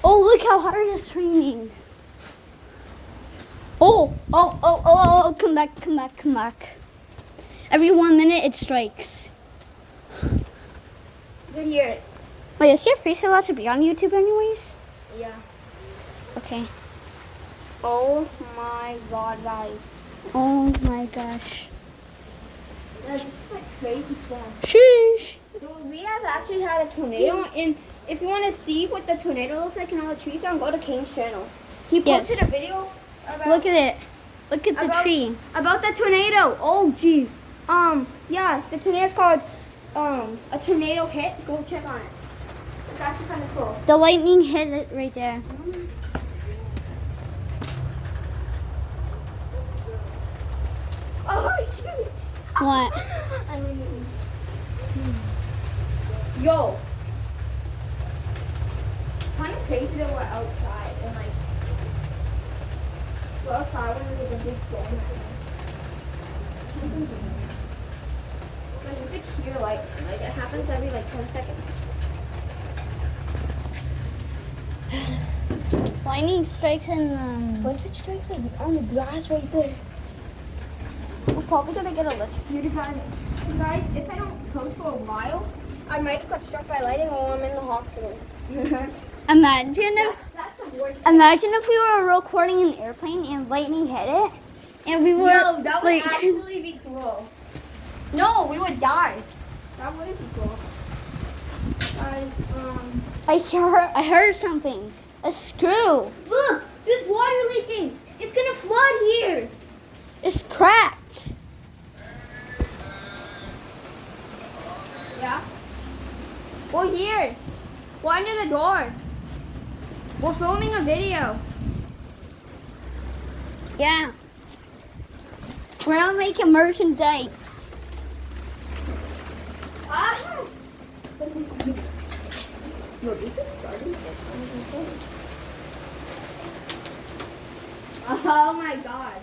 Oh, look how hard it's raining. Oh, come back. Every 1 minute it strikes. Good here. Wait, is your face allowed to be on YouTube anyways? Yeah. Okay. Oh my god, guys. Oh my gosh. That's just like crazy stuff. Sheesh. Dude, we have actually had a tornado, and if you want to see what the tornado looks like and all the trees on, go to Kane's channel. He posted Yes. a video about, Look at it. Look at the tree. about the tornado. Oh, jeez. Yeah, the tornado's called a tornado hit. Go check on it. It's actually kind of cool. The lightning hit it right there. Oh shoot! What? I mean, yo, kind of crazy that we're outside and like we're outside when there's a big storm. But you could hear like it happens every like 10 seconds. Lightning strikes in What if it strikes like on the grass right there? We're probably gonna get electrocuted, guys. Guys, if I don't post for a while, I might get struck by lightning while I'm in the hospital. That's the worst. Imagine if we were recording an airplane and lightning hit it, and we were No, that would like, actually be cool. No, we would die. That wouldn't be cool. Guys, I heard something. A screw. look, there's water leaking. It's gonna flood here. It's cracked. Yeah. Well, here. We're under the door. We're filming a video. Yeah. We're not making merchandise. Ah. Yo, this is starting. Oh my god.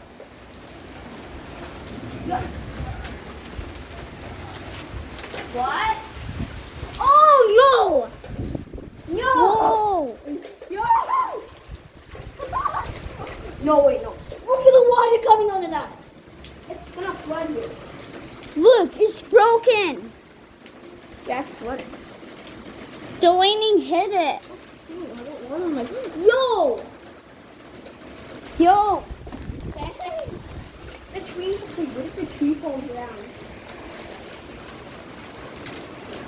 Yo. What? Oh, yo! Yo! Whoa. Yo! No, wait, no. Look at the water coming out of that. It's gonna flood here. Look, it's broken. Yeah, it's flooded. The lightning hit it. Yo! Yo. The trees, what if the tree falls down?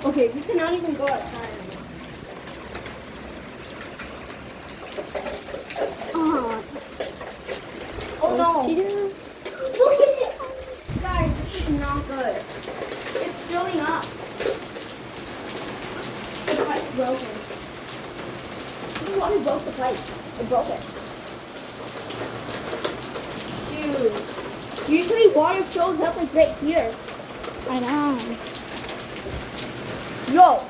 Okay, we cannot even go outside anymore. Oh no! Look at it! Guys, this is not good. It's filling up. The pipe's broken. The water broke the pipe. It broke it. Dude. Usually water fills up like right here. I know. Yo!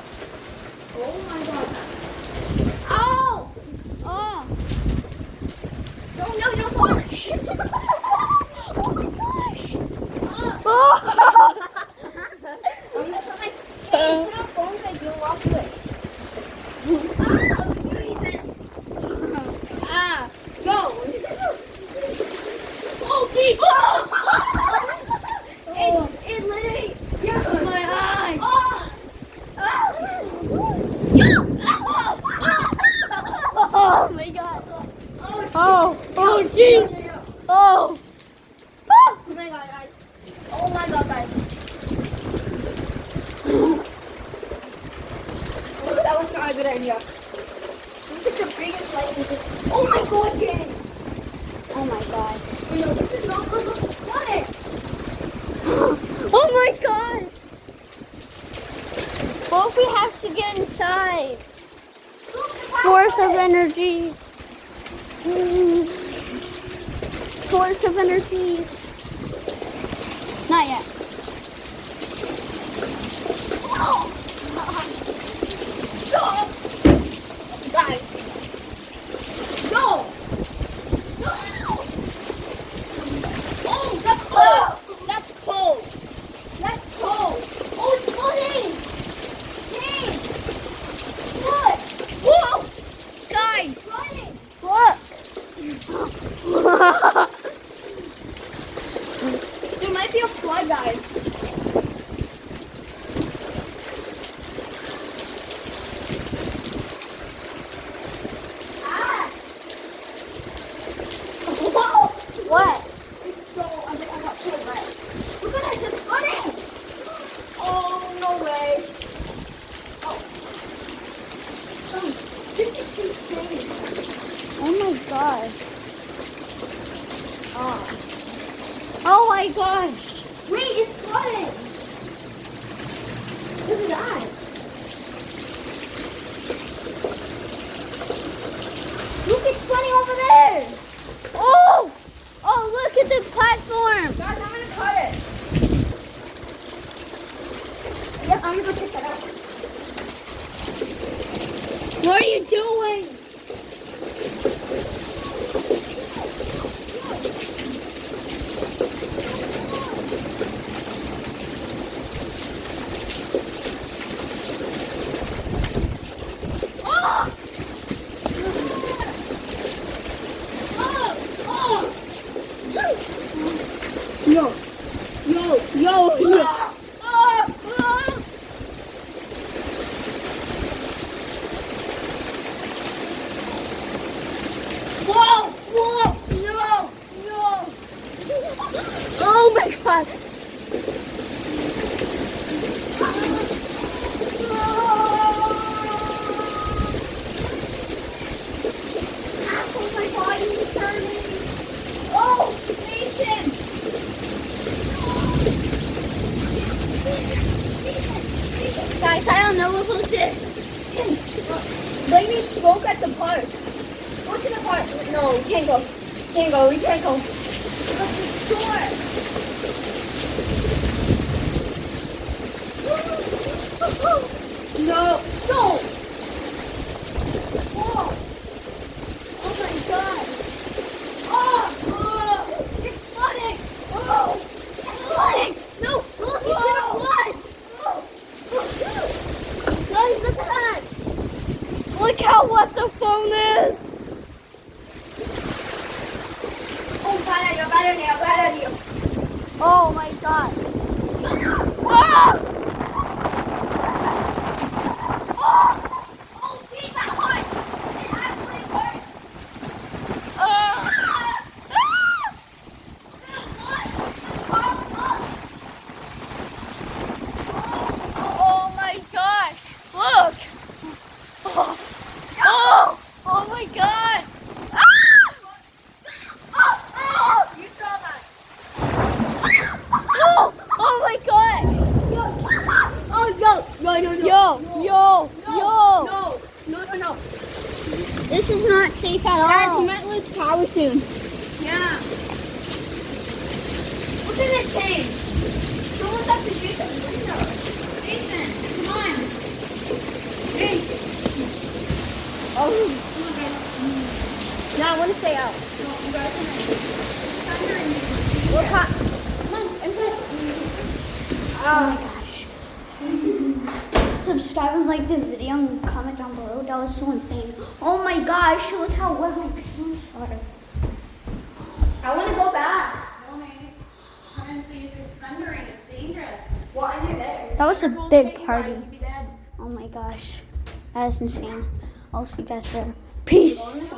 Oh my god. Ow! Oh. No, oh my gosh! Oh. I'm gonna put my hey, put on phones and you'll walk away. Ah, Joe! Oh, geez! It literally, yeah, my eye! Oh my god. Oh, jeez. Oh. Oh my god, guys. Oh my god, guys. Oh, that was not a good idea. Look at the biggest light. Oh my god, Jen. Oh my god. You know, this is not good. Look, flooded. Oh my god. What if we have to get inside? Source of energy. Source of energies. Not yet. Guys. No. No. Oh, that's cold. That's cold. That's cold. Oh, it's flooding. Hey. What? Whoa! Guys, guys, look. There might be a flood, guys. Ah! Whoa! What? It's so, I got so wet. Look at this, it's flooding! Oh, no way. Oh. Oh, this is insane. Oh my god. Oh my gosh. Wait, it's flooding! Look at that. Look, it's flooding over there! Oh! Oh, look at the platform. Guys, I'm gonna cut it. Yep, I'm gonna go check that out. What are you doing? Yo, yo, yo, yo. Whoa, whoa, no, no. Oh my god. Oh my god, he's turning. Oh, Nathan. Guys, I don't know about this. Let me smoke at the park. Go to the park. No, we can't go. Can't go. We can't go. Let's the store. No. No. Whoa. Oh my god. Oh. It's flooding. Oh. It's flooding. No, look, it's gonna flood. Guys, look at that. Look how wet the phone is. Oh, bad idea. Oh my god. Ah! Oh, please, that one. It actually hurt. Ah! Oh my gosh. Look. Oh, oh my god. You saw that. Oh, oh my god. Oh, no. Yo. No. This is not safe at Guys, all. we might lose power soon. Yeah. Look at this thing. Someone's have to shoot the window. Jason, come on. Jason. Oh. No, I want to stay out. No, you guys We're hot. Come on, inside. Oh my gosh. Subscribe and like the video and comment down below. That was so insane. Oh my gosh, look how wet my pants are. I want to go back. No, Mace. Come in, please. It's thundering. It's dangerous. Well, under there. That was a Careful, big take you party. guys, you'd be dead. Oh my gosh. That is insane. I'll see you guys there. Peace.